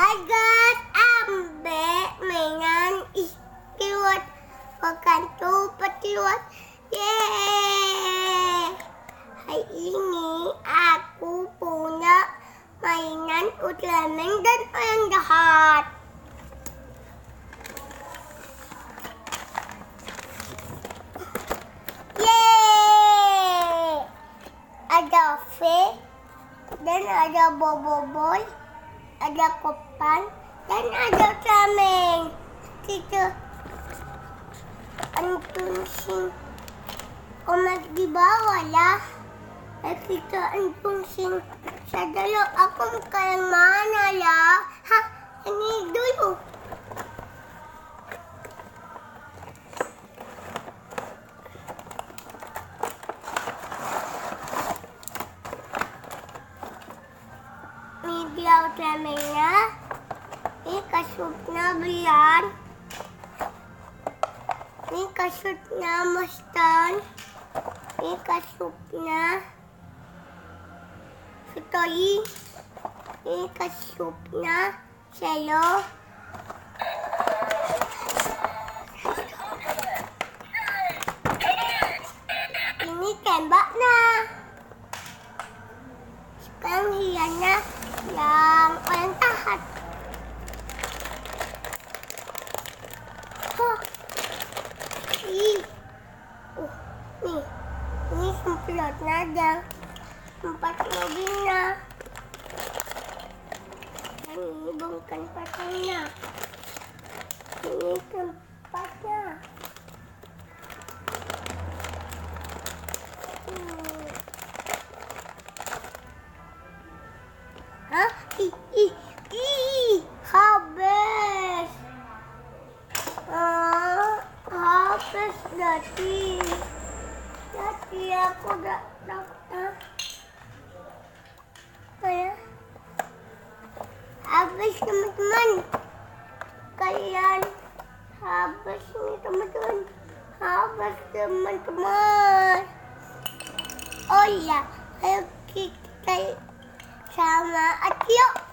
Agar ambek mainan istiwat makan tupat liwat. Yeay. Hari ini aku punya mainan Ultraman dan orang jahat. Yeay. Ada V dan ada boboboy, ada kopan dan ada Ultraman. Kita unboxing komen di bawah ya. Kita unboxing sadalo aku muka yang mana ya? Hah, ini dulu. Ini dia Ultraman-nya. Ini kasutnya Brian. Ini kasutnya Mustang. Ini kasutnya Story. Ini kasutnya Cello. Ini tembaknya. Sekarang hiannya yang orang jahat. Nih, ini semprotnya ada tempat mobilnya. Dan ini bukan pasangnya. Ini tempatnya. Hah? Habis. Habis jadi aku udah dapat. Ya. Habis teman-teman. Kalian habis nih teman-teman. Habis teman-teman. Oh iya, ayo kita sama Acio.